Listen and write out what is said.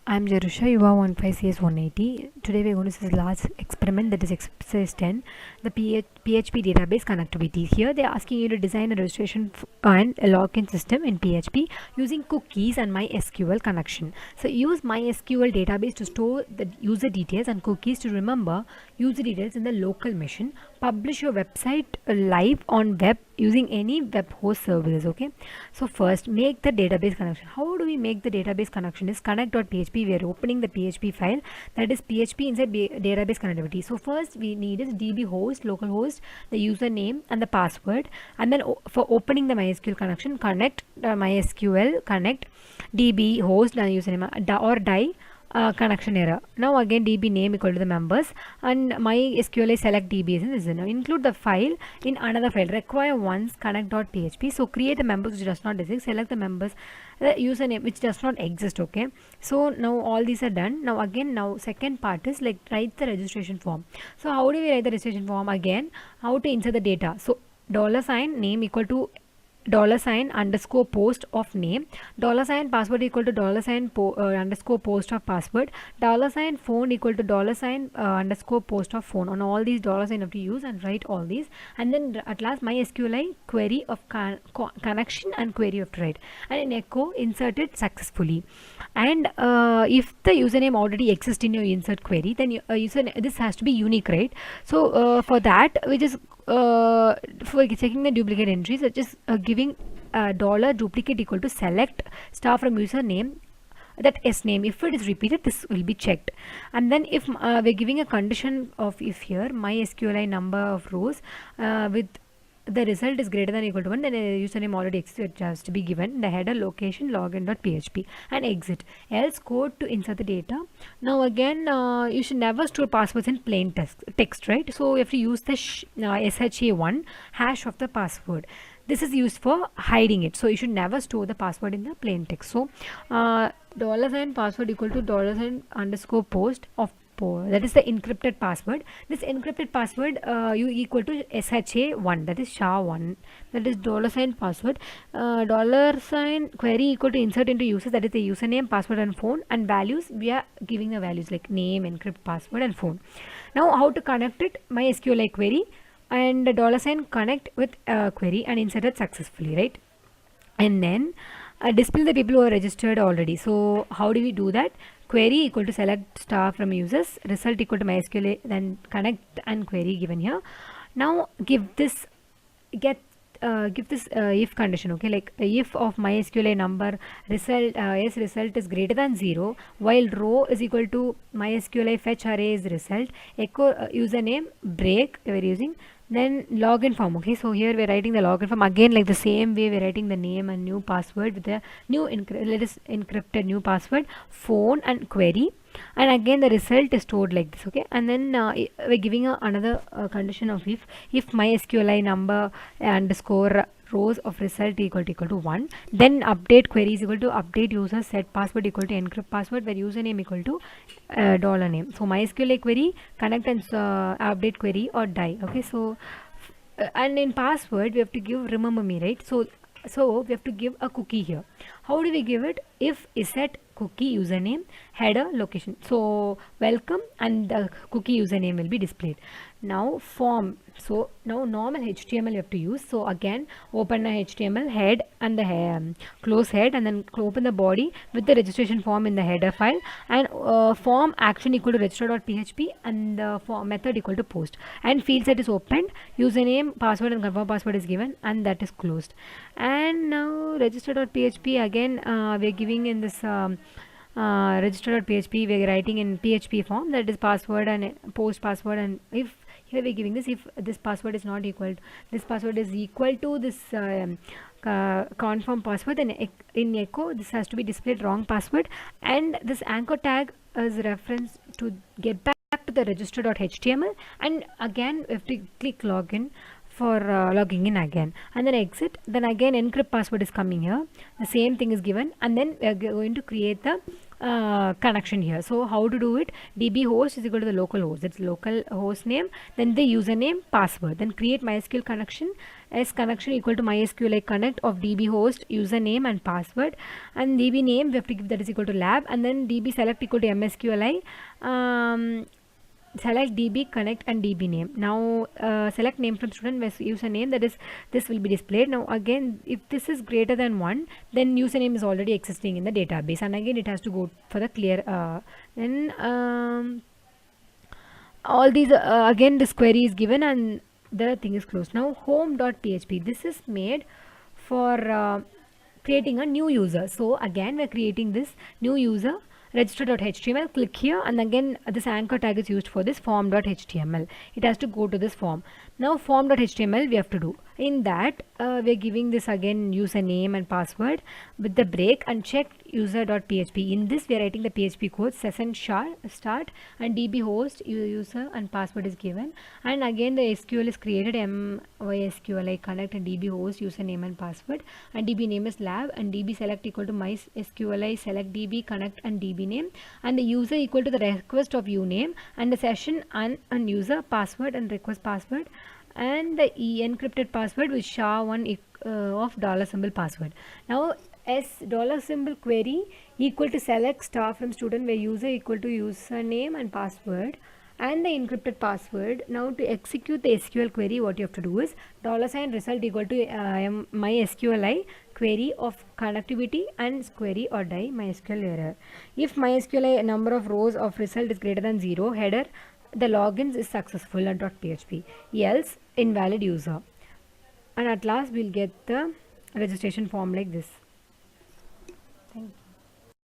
I'm Jerusha, UA 15CS180. Today we're going to see the last experiment, that is exercise 10, the PHP database connectivity. Here they're asking you to design a registration and a login system in PHP using cookies and MySQL connection. So use MySQL database to store the user details and cookies to remember user details in the local machine. Publish your website live on web using any web host services. Okay, so first make the database connection. How do we make the database connection? Is connect.php. We are opening the PHP file, that is PHP inside database connectivity. So first we need is db host, localhost, the username and the password, and then for opening the MySQL connection, connect MySQL connect db host and username or die connection error. Now again db name equal to the members and MySQL select db is now include the file in another file, require once connect.php. So create the members which does not exist, select the members, the username which does not exist. Okay, so now all these are done. Now second part is like write the registration form. So how do we write the registration form? Again, how to insert the data. So $ name equal to $_ post of name, $ password equal to $ underscore post of password, $ phone equal to $ underscore post of phone. On all these $ you have to use and write all these, and then at last MySQL query of connection and query of write, and in echo insert it successfully. And if the username already exists in your insert query, then this has to be unique, right? So for that we just for checking the duplicate entries, such as giving $duplicate equal to select star from username, that s name. If it is repeated, this will be checked. And then if we're giving a condition of if here MySQL number of rows with the result is greater than or equal to 1, then a username already exists, it has to be given the header location login.php and exit, else code to insert the data. Now again you should never store passwords in plain text, right? So you have to use the SHA1 hash of the password. This is used for hiding it, so you should never store the password in the plain text. So $ password equal to $ underscore post of that is the encrypted password. This encrypted password you equal to SHA1, that is SHA1, that is $ password, $ query equal to insert into users, that is the username, password and phone, and values we are giving the values like name, encrypt, password and phone. Now how to connect it? MySQL query and $ connect with query and insert it successfully, right? And then display the people who are registered already. So how do we do that? Query equal to select star from users, result equal to MySQL, then connect and query given here. Now give this if condition. Okay, like if of MySQL number result result is greater than 0, while row is equal to MySQL fetch array is result, echo username break we are using, then login form. Okay, so here we're writing the login form again, like the same way we're writing the name and new password with the new encrypted new password, phone and query, and again the result is stored like this. Okay, and then we're giving another condition of if MySQL number underscore rows of result equal to 1, then update query is equal to update user set password equal to encrypt password, where username equal to $name. So MySQL query connect and update query or die. Okay, so and in password we have to give remember me, right? So we have to give a cookie here. How do we give it? If is set cookie username header location, so welcome, and the cookie username will be displayed. Now form, so now normal HTML you have to use. So again open a HTML head and the close head, and then open the body with the registration form in the header file, and form action equal to register.php, and the form method equal to post, and field set is opened, username, password and confirm password is given, and that is closed. And now register.php again we are giving in this register.php we are writing in PHP form, that is password and post password, and if here we are giving this, if this password is not equal, this password is equal to this confirm password, then in echo this has to be displayed wrong password, and this anchor tag is reference to get back to the register.html, and again we have to click login for logging in again, and then exit, then again encrypt password is coming here, the same thing is given, and then we are going to create the connection here. So how to do it? DB host is equal to the local host, that's local host name, then the username, password, then create MySQL connection. S connection equal to MySQLi connect of DB host, username and password, and DB name we have to give that is equal to lab, and then DB select equal to MSQLi. Select DB connect and DB name. Now select name from student with username, that is this will be displayed. Now again, if this is greater than 1, then username is already existing in the database, and again it has to go for the clear. Then all these again this query is given and the thing is closed. Now home.php, this is made for creating a new user. So again we're creating this new user, register.html, click here, and again this anchor tag is used for this form.html. It has to go to this form. Now form.html we have to do. In that we're giving this again username and password with the break and check user.php. In this we are writing the PHP code, session start, and DB host user and password is given, and again the SQL is created, MySQLi connect and DB host username and password, and DB name is lab, and DB select equal to MySQLi select DB connect and DB name, and the user equal to the request of uname, and the session and user password and request password, and the encrypted password with SHA-1 of $symbol password. Now S $symbol query equal to select star from student where user equal to username and password and the encrypted password. Now to execute the SQL query, what you have to do is $result equal to MySQLi query of connectivity and query or die MySQL error. If MySQLi number of rows of result is greater than 0, header the logins is successful at .php, else invalid user. And at last we'll get the registration form like this. Thank you.